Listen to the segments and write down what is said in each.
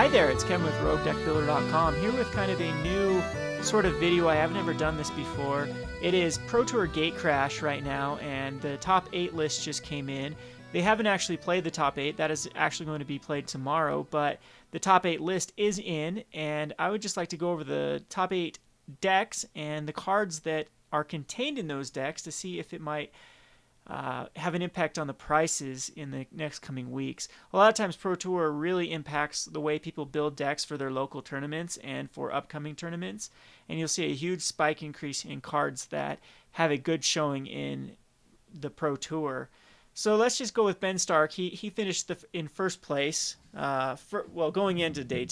Hi there, it's Ken with RogueDeckBuilder.com, here with kind of a new sort of video. I haven't ever done this before. It is Pro Tour Gatecrash right now, and the top 8 list just came in. They haven't actually played the top 8. That is actually going to be played tomorrow, but the top 8 list is in, and I would just like to go over the top 8 decks and the cards that are contained in those decks to see if it might have an impact on the prices in the next coming weeks. A lot of times Pro Tour really impacts the way people build decks for their local tournaments and for upcoming tournaments, and you'll see a huge spike increase in cards that have a good showing in the Pro Tour. So let's just go with Ben Stark. He finished in first place. Going into day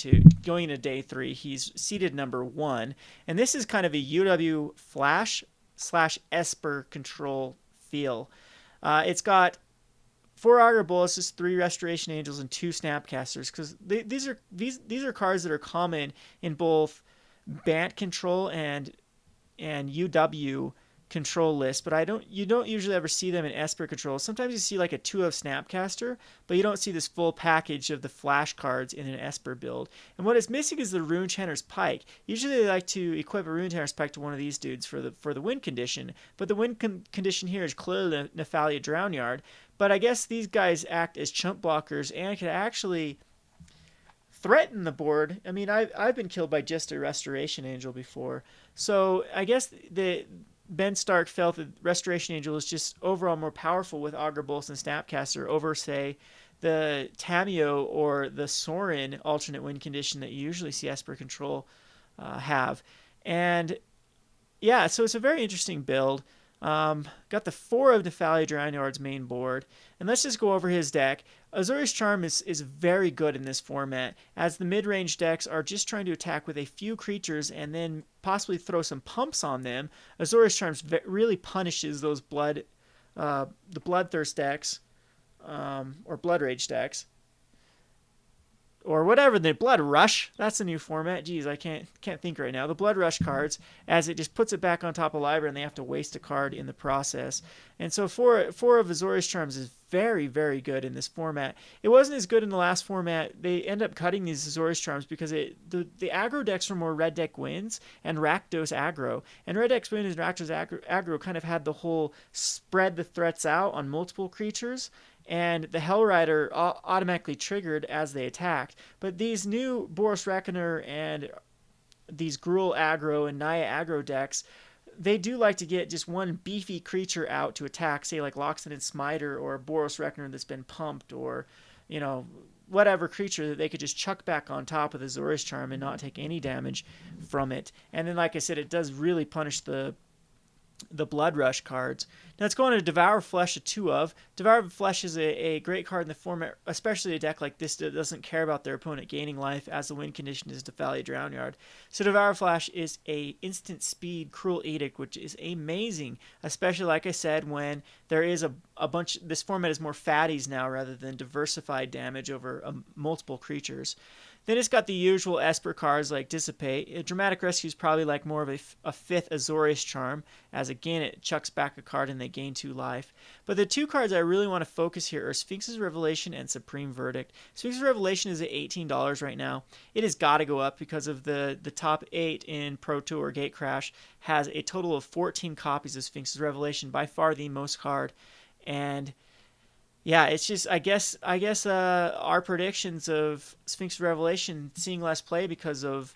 3, he's seeded number 1, and this is kind of a UW Flash / Esper control feel. It's got 4 Augur Boluses, 3 Restoration Angels, and 2 Snapcasters, because these are cards that are common in both Bant control and UW control lists, but you don't usually ever see them in Esper control. Sometimes you see like a 2 of Snapcaster, but you don't see this full package of the flash cards in an Esper build. And what is missing is the Runechanter's Pike. Usually they like to equip a Runechanter's Pike to one of these dudes for the win condition, but the win condition here is clearly Nephalia Drownyard. But I guess these guys act as chump blockers and can actually threaten the board. I mean, I've been killed by just a Restoration Angel before, so I guess Ben Stark felt that Restoration Angel is just overall more powerful with Augur Bolus and Snapcaster over, say, the Tamio or the Sorin alternate win condition that you usually see Esper Control have. And yeah, so it's a very interesting build. Got the 4 of Nephalia Drownyard's main board. And let's just go over his deck. Azorius Charm is very good in this format, as the mid-range decks are just trying to attack with a few creatures and then possibly throw some pumps on them. Azorius Charm really punishes those the Bloodthirst decks, or Blood Rage decks, or whatever, the Blood Rush. That's a new format. Geez, I can't think right now. The Blood Rush cards, as it just puts it back on top of library and they have to waste a card in the process. And so 4 of Azorius Charms is very, very good in this format. It wasn't as good in the last format. They end up cutting these Azorius Charms because the aggro decks were more Red Deck Wins and Rakdos aggro. And Red Deck Wins and Rakdos aggro kind of had the whole spread the threats out on multiple creatures, and the Hellrider automatically triggered as they attacked. But these new Boros Reckoner and these Gruul aggro and Naya aggro decks, they do like to get just one beefy creature out to attack, say like Loxodon and Smiter or a Boros Reckoner that's been pumped, or, you know, whatever creature that they could just chuck back on top of the Azorius Charm and not take any damage from it. And then, like I said, it does really punish the Blood Rush cards. Now let's go on to Devour Flesh, a 2 of. Devour Flesh is a great card in the format, especially a deck like this that doesn't care about their opponent gaining life, as the win condition is Nephalia Drownyard. So Devour Flesh is a instant speed Cruel Edict, which is amazing, especially, like I said, when there is a bunch. This format is more fatties now rather than diversified damage over multiple creatures. Then it's got the usual Esper cards like Dissipate. Dramatic Rescue is probably like more of a 5th Azorius Charm, as again it chucks back a card and they gain 2 life. But the 2 cards I really want to focus here are Sphinx's Revelation and Supreme Verdict. Sphinx's Revelation is at $18 right now. It has got to go up because of the top 8 in Pro Tour Gatecrash has a total of 14 copies of Sphinx's Revelation, by far the most card. And yeah, it's just, I guess our predictions of Sphinx Revelation seeing less play because of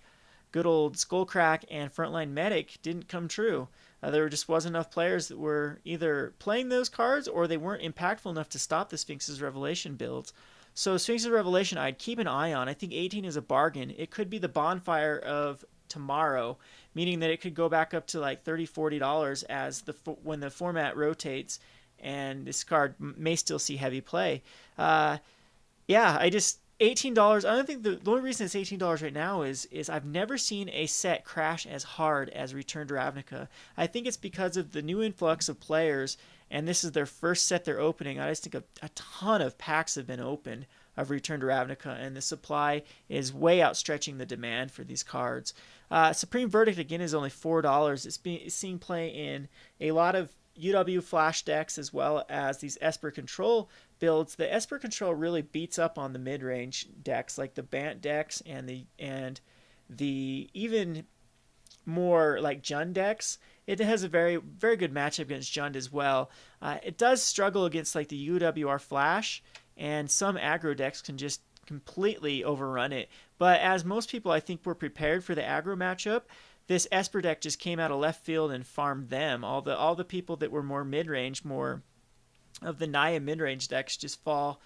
good old Skullcrack and Frontline Medic didn't come true. There just wasn't enough players that were either playing those cards or they weren't impactful enough to stop the Sphinx's Revelation builds. So Sphinx's Revelation, I'd keep an eye on. I think 18 is a bargain. It could be the bonfire of tomorrow, meaning that it could go back up to like $30, $40 as when the format rotates, and this card may still see heavy play. Yeah, $18. I don't think the only reason it's $18 right now is I've never seen a set crash as hard as Return to Ravnica. I think it's because of the new influx of players, and this is their first set they're opening. I just think a ton of packs have been opened of Return to Ravnica, and the supply is way outstretching the demand for these cards. Supreme Verdict, again, is only $4. It's seeing play in a lot of UW Flash decks as well as these Esper Control builds, the Esper Control really beats up on the mid-range decks like the Bant decks and the even more like Jund decks. It has a very good matchup against Jund as well. It does struggle against like the UWR Flash, and some aggro decks can just completely overrun it. But as most people I think were prepared for the aggro matchup, this Esper deck just came out of left field and farmed them. All the people that were more mid range, more of the Naya mid range decks, just fall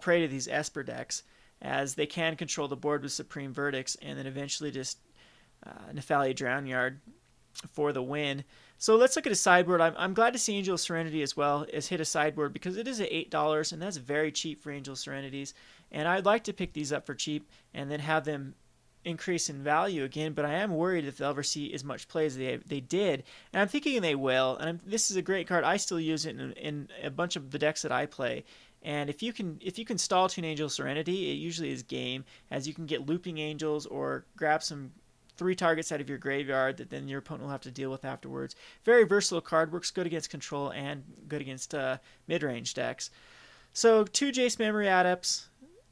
prey to these Esper decks, as they can control the board with Supreme Verdicts and then eventually just Nephalia Drownyard for the win. So let's look at a sideboard. I'm glad to see Angel Serenity as well as hit a sideboard, because it is at $8 and that's very cheap for Angel Serenities. And I'd like to pick these up for cheap and then have them increase in value again, but I am worried if they'll ever see as much play as they did, and I'm thinking they will. And this is a great card. I still use it in a bunch of the decks that I play. And if you can stall to an Angel Serenity, it usually is game, as you can get looping angels or grab some 3 targets out of your graveyard that then your opponent will have to deal with afterwards. Very versatile card, works good against control and good against mid-range decks. So 2 Jace Memory Adepts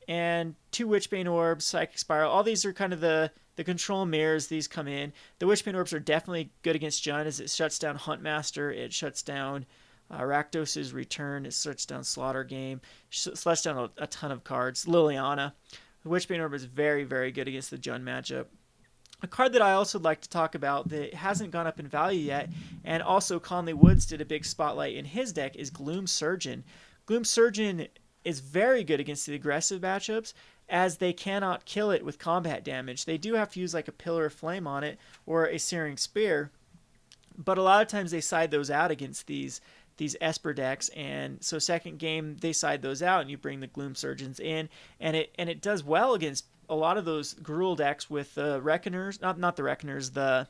and 2 Witchbane Orbs, Psychic Spiral. All these are kind of the control mirrors these come in. The Witchbane Orbs are definitely good against Jund, as it shuts down Huntmaster, it shuts down Rakdos' Return, it shuts down Slaughter Game, shuts down a ton of cards. Liliana. The Witchbane Orb is very, very good against the Jund matchup. A card that I also like to talk about that hasn't gone up in value yet, and also Conley Woods did a big spotlight in his deck, is Gloom Surgeon. Gloom Surgeon is very good against the aggressive matchups, as they cannot kill it with combat damage. They do have to use like a Pillar of Flame on it or a Searing Spear, but a lot of times they side those out against these Esper decks, and so second game they side those out and you bring the Gloom Surgeons in, and it does well against a lot of those Gruul decks with the Reckoners, not the Reckoners, the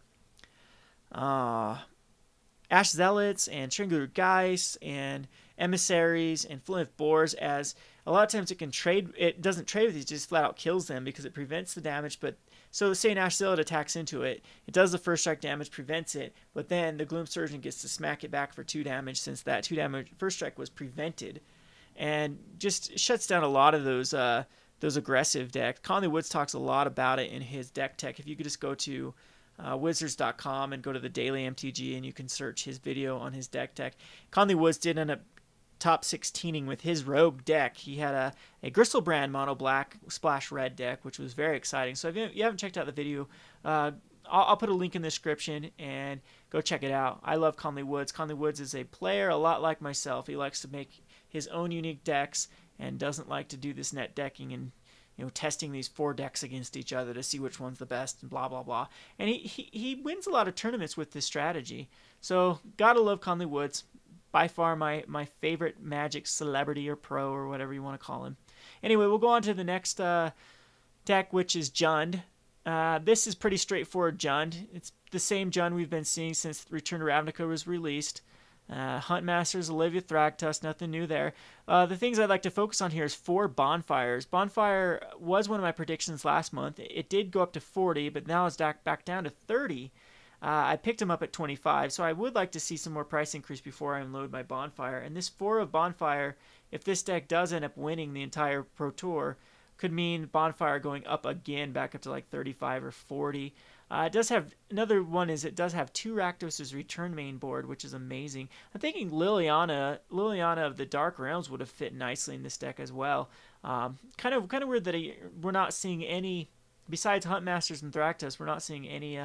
Ash Zealots and Tringular Geist and Emissaries and Flinth Boars, as a lot of times it doesn't trade with these, it just flat out kills them because it prevents the damage. But so say an Ash Zealot attacks into it, it does the first strike damage, prevents it, but then the Gloom Surgeon gets to smack it back for 2 damage, since that 2 damage first strike was prevented, and just shuts down a lot of those aggressive decks. Conley Woods talks a lot about it in his deck tech. If you could just go to wizards.com and go to the Daily MTG, and you can search his video on his deck tech. Conley Woods did end up top 16ing with his rogue deck. He had a Gristlebrand mono black splash red deck, which was very exciting. So if you haven't checked out the video, I'll put a link in the description and go check it out. I love Conley Woods. Conley Woods is a player a lot like myself. He likes to make his own unique decks and doesn't like to do this net decking and testing these 4 decks against each other to see which one's the best and blah blah blah. And he wins a lot of tournaments with this strategy. So gotta love Conley Woods. By far my favorite Magic celebrity or pro or whatever you want to call him. Anyway, we'll go on to the next deck, which is Jund. This is pretty straightforward Jund. It's the same Jund we've been seeing since Return to Ravnica was released. Huntmasters, Olivia Thragtusk, nothing new there. The things I'd like to focus on here is 4 Bonfires. Bonfire was one of my predictions last month. It did go up to 40, but now it's back down to 30. I picked him up at 25, so I would like to see some more price increase before I unload my Bonfire. And this 4 of Bonfire, if this deck does end up winning the entire Pro Tour, could mean Bonfire going up again, back up to like 35 or 40. It does have, another one is it does have 2 Rakdos' Return main board, which is amazing. I'm thinking Liliana of the Dark Realms would have fit nicely in this deck as well. Kind of weird that we're not seeing any, besides Huntmasters and Thragtusk, we're not seeing any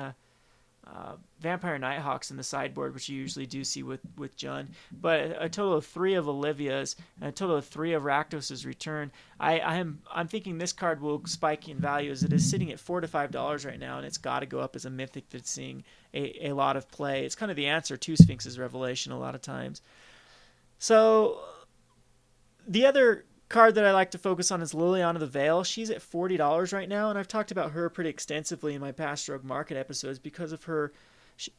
Vampire Nighthawks in the sideboard, which you usually do see with Jund. But a total of 3 of Olivia's and a total of 3 of Rakdos' Return. I'm thinking this card will spike in value, as it is sitting at $4 to $5 right now, and it's got to go up as a mythic that's seeing a lot of play. It's kind of the answer to Sphinx's Revelation a lot of times. So the other card that I like to focus on is Liliana the Veil. She's at $40 right now, and I've talked about her pretty extensively in my past Rogue Market episodes because of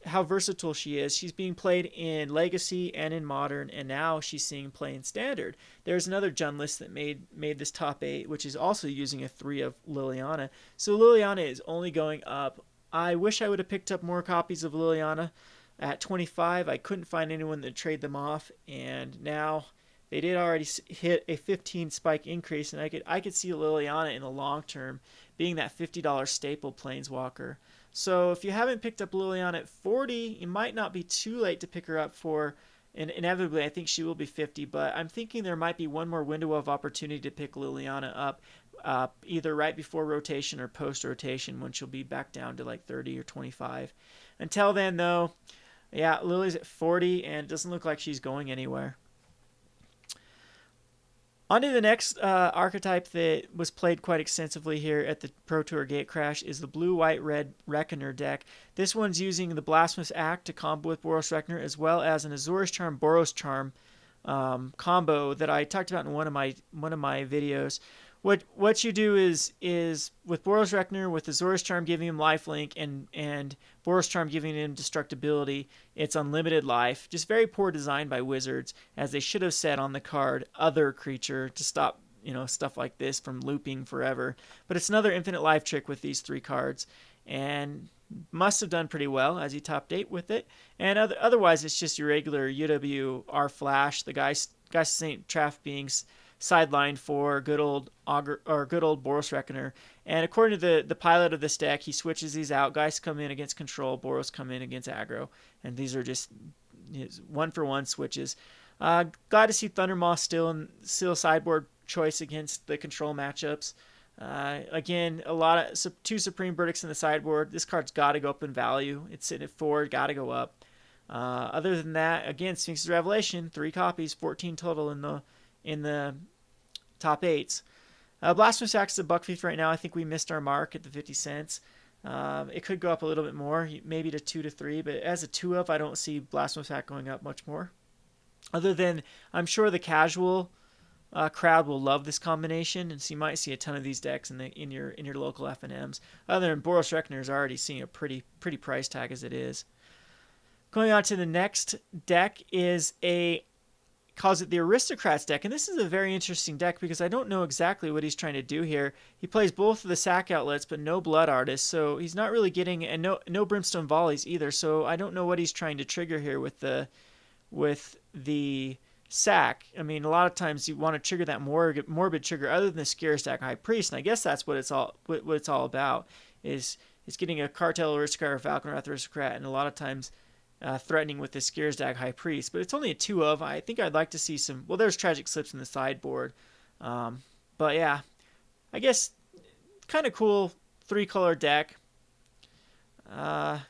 how versatile she is. She's being played in Legacy and in Modern, and now she's seeing play in Standard. There's another Jund list that made this top 8, which is also using a 3 of Liliana. So Liliana is only going up. I wish I would have picked up more copies of Liliana. at 25. I couldn't find anyone to trade them off, and now they did already hit a 15 spike increase, and I could see Liliana in the long term being that $50 staple planeswalker. So if you haven't picked up Liliana at 40, it might not be too late to pick her up for. And inevitably, I think she will be 50, but I'm thinking there might be one more window of opportunity to pick Liliana up, either right before rotation or post rotation when she'll be back down to like 30 or 25. Until then, though, yeah, Lily's at 40 and it doesn't look like she's going anywhere. On to the next archetype that was played quite extensively here at the Pro Tour Gatecrash is the blue-white-red Reckoner deck. This one's using the Blasphemous Act to combo with Boros Reckoner, as well as an Azorius Charm Boros Charm combo that I talked about in one of my videos. What you do is with Boros Reckoner, with Azorius Charm giving him lifelink and Boros Charm giving him destructibility, it's unlimited life. Just very poor design by Wizards, as they should have said on the card other creature to stop stuff like this from looping forever. But it's another infinite life trick with these 3 cards, and must have done pretty well as he topped 8 with it. And otherwise, it's just your regular UWR Flash. The guys St. Traff being sidelined for good old Boros Reckoner. And according to the pilot of this deck, he switches these out. Guys come in against control, Boros come in against aggro, and these are just one-for-one switches. Glad to see Thundermoth still sideboard choice against the control matchups. Again, a lot of 2 Supreme Verdicts in the sideboard. This card's got to go up in value. It's sitting at 4, got to go up. Other than that, again, Sphinx's Revelation, 3 copies, 14 total in the top 8s. Blasphemous Axe is $1.50 right now. I think we missed our mark at the 50 cents. It could go up a little bit more, maybe to 2 to 3, but as a 2-of, I don't see Blasphemous Axe going up much more. Other than, I'm sure the casual crowd will love this combination, and so you might see a ton of these decks in your local FNMs. Other than Boros Reckoner is already seeing a pretty price tag as it is. Going on to the next deck is calls it the Aristocrats deck, and this is a very interesting deck because I don't know exactly what he's trying to do here. He plays both of the sack outlets but no Blood Artist, so he's not really getting, and no Brimstone Volleys either, so I don't know what he's trying to trigger here with the sack. I mean, a lot of times you want to trigger that morbid trigger other than the Scare Stack High Priest, and I guess that's what it's all about, is getting a Cartel Aristocrat or Falconwrath Aristocrat, and a lot of times threatening with the Skiersdag High Priest, but it's only a 2-of. I think I'd like to see some. Well, there's Tragic Slips in the sideboard, but yeah, I guess kind of cool 3-color deck. Thought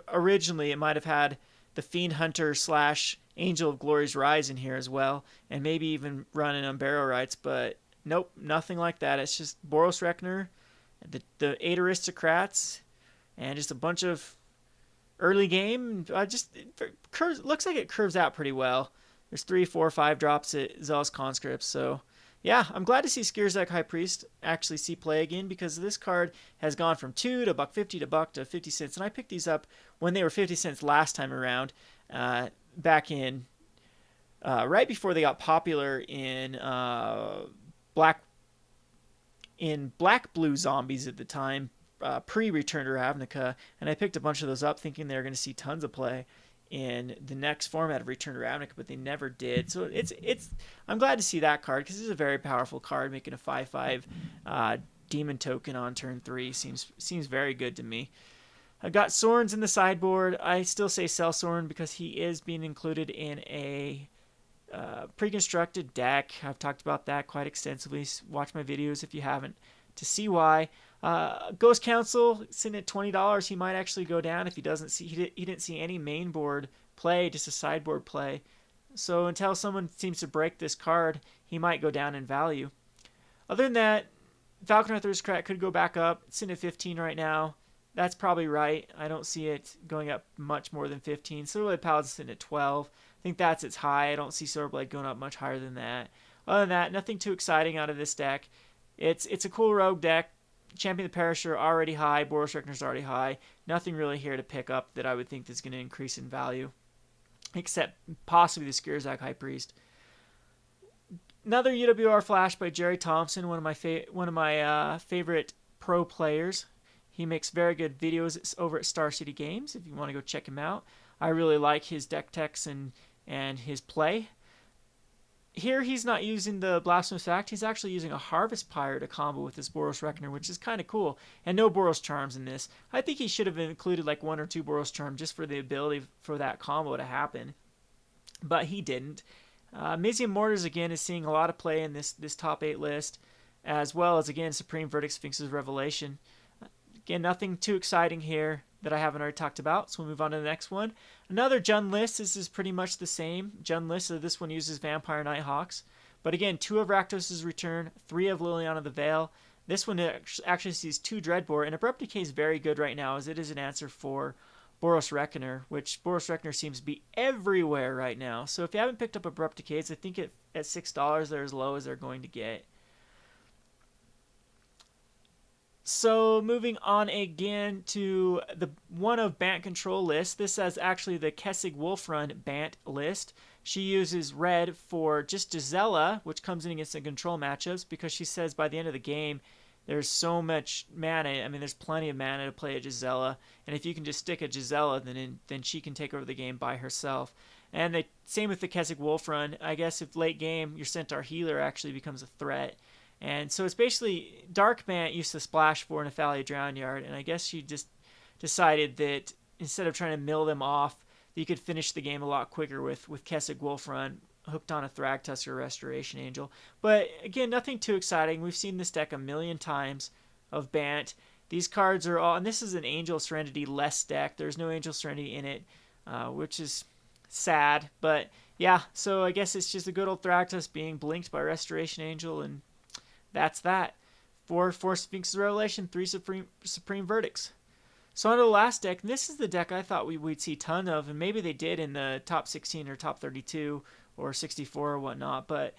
originally it might have had the Fiend Hunter / Angel of Glory's Rise in here as well, and maybe even run an Umbero Rights, but nope, nothing like that. It's just Boros Reckoner, the 8 Aristocrats, and just a bunch of early game, looks like it curves out pretty well. There's 3, 4, 5 drops at Zealous Conscripts. So, yeah, I'm glad to see Skiersdag High Priest actually see play again, because this card has gone from $2 to $1.50 to $1 to 50 cents. And I picked these up when they were 50 cents last time around, back in right before they got popular in Black Blue Zombies at the time. Pre-Return to Ravnica, and I picked a bunch of those up thinking they were going to see tons of play in the next format of Return to Ravnica, but they never did. So I'm glad to see that card, because it's a very powerful card. Making a 5/5 demon token on turn 3 seems very good to me. I've got Sorns in the sideboard. I still say sell Sorn because he is being included in a pre-constructed deck. I've talked about that quite extensively. Watch my videos if you haven't to see why. Ghost Council sitting at $20. He might actually go down if he didn't see any main board play, just a sideboard play. So until someone seems to break this card, he might go down in value. Other than that, Falconwrath Aristocrat could go back up. It's sitting at 15 right now. That's probably right. I don't see it going up much more than 15. Silverblade Paladin's sitting at 12. I think that's its high. I don't see Silverblade going up much higher than that. Other than that, nothing too exciting out of this deck. It's a cool rogue deck. Champion of the Perisher already high. Boros Reckoner's already high. Nothing really here to pick up that I would think is going to increase in value, except possibly the Skiersdag High Priest. Another UWR Flash by Jerry Thompson, one of my favorite pro players. He makes very good videos over at Star City Games if you want to go check him out. I really like his deck techs and his play. Here he's not using the Blasphemous Act. He's actually using a Harvest Pyre to combo with his Boros Reckoner, which is kind of cool. And no Boros Charms in this. I think he should have included like 1 or 2 Boros Charms just for the ability for that combo to happen. But he didn't. Mizium Mortars, again, is seeing a lot of play in this top 8 list, as well as, again, Supreme Verdict, Sphinx's Revelation. Again, nothing too exciting here that I haven't already talked about, so we'll move on to the next one. Another Jund list. This is pretty much the same Jund list, so this one uses Vampire Nighthawks. But again, 2 of Rakdos' Return, 3 of Liliana the Veil. This one actually sees 2 Dreadbore, and Abrupt Decay is very good right now, as it is an answer for Boros Reckoner, which Boros Reckoner seems to be everywhere right now. So if you haven't picked up Abrupt Decays, I think at $6 they're as low as they're going to get. So moving on again to the one of Bant Control list. This is actually the Kessig Wolfrun Bant list. She uses red for just Gisela, which comes in against the control matchups, because she says by the end of the game, there's so much mana. I mean, there's plenty of mana to play a Gisela, and if you can just stick a Gisela, then she can take over the game by herself. And same with the Kessig Wolfrun. I guess if late game your Centaur Healer actually becomes a threat. And so it's basically Dark Bant used to splash for in Athalia Drownyard, and I guess she just decided that instead of trying to mill them off, you could finish the game a lot quicker with Kessig Wolfrun hooked on a Thragtusk or Restoration Angel. But again, nothing too exciting. We've seen this deck a million times of Bant. These cards are all, and this is an Angel Serenity less deck. There's no Angel Serenity in it, which is sad. But yeah, so I guess it's just a good old Thragtusk being blinked by Restoration Angel, and that's that. 4 Sphinx's Revelation, 3 Supreme Verdicts. So on to the last deck. And this is the deck I thought we'd see a ton of, and maybe they did in the top 16 or top 32 or 64 or whatnot. But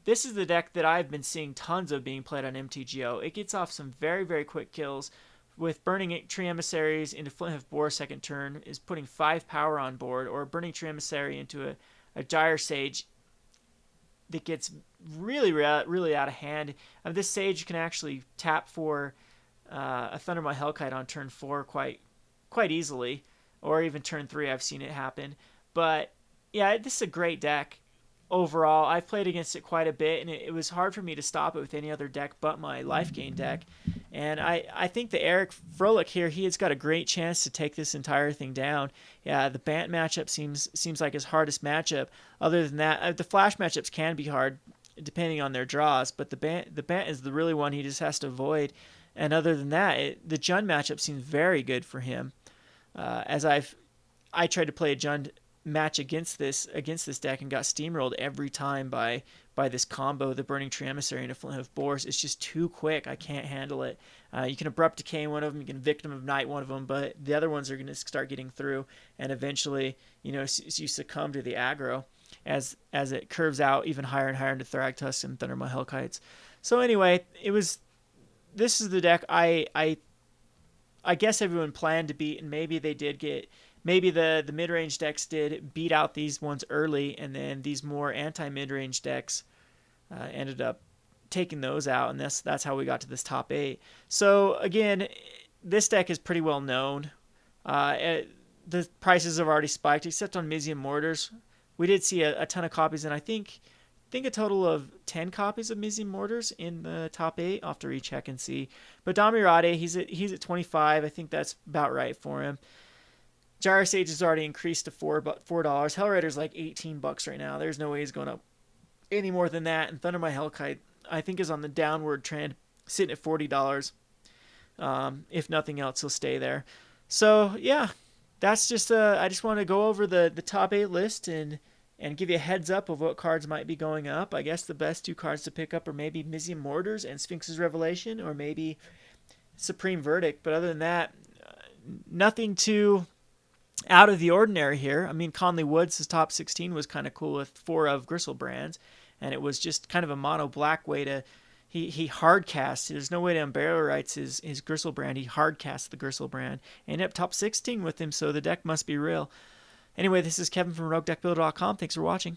this is the deck that I've been seeing tons of being played on MTGO. It gets off some very, very quick kills. With Burning Tree Emissaries into Flinthoof Boar second turn is putting 5 power on board, or Burning Tree Emissary into a Dire Sage that gets really, really out of hand. This Sage can actually tap for a Thundermaw Hellkite on turn 4 quite easily, or even turn 3. I've seen it happen. But yeah, this is a great deck overall. I've played against it quite a bit, and it was hard for me to stop it with any other deck but my Life Gain deck. And I think that Eric Froelich here, he has got a great chance to take this entire thing down. Yeah, the Bant matchup seems like his hardest matchup. Other than that, the Flash matchups can be hard depending on their draws, but the Bant is the really one he just has to avoid. And other than that, the Jund matchup seems very good for him. As I tried to play a Jund match against this deck and got steamrolled every time by this combo, the Burning Tree Emissary into Flinthoof Boars. It's just too quick. I can't handle it. You can Abrupt Decay one of them, you can Victim of Night one of them, but the other ones are going to start getting through, and eventually, you succumb to the aggro as it curves out even higher and higher into Thragtusk and Thundermaw Hellkites. So anyway, this is the deck I guess everyone planned to beat, and maybe they did get. Maybe the mid-range decks did beat out these ones early, and then these more anti-mid-range decks ended up taking those out, and that's how we got to this top 8. So again, this deck is pretty well known. The prices have already spiked, except on Mizium Mortars. We did see a ton of copies, and I think a total of 10 copies of Mizium Mortars in the top 8. I'll have to recheck and see. But Damirade, he's at 25. I think that's about right for him. Gyro Sage has already increased to $4. Hellraider's like $18 right now. There's no way he's going up any more than that. And Thundermaw Hellkite, I think, is on the downward trend, sitting at $40. If nothing else, he'll stay there. So yeah, that's just I just want to go over the top 8 list and give you a heads up of what cards might be going up. I guess the best 2 cards to pick up are maybe Mizium Mortars and Sphinx's Revelation, or maybe Supreme Verdict. But other than that, nothing too out of the ordinary here. I mean, Conley Woods' top 16 was kind of cool with 4 of Gristlebrand's, and it was just kind of a mono black way to he hard cast. There's no way to unbarrel rights his Gristlebrand. He hard cast the Gristlebrand. Ended up top 16 with him, so the deck must be real. Anyway, this is Kevin from RogueDeckBuilder.com. Thanks for watching.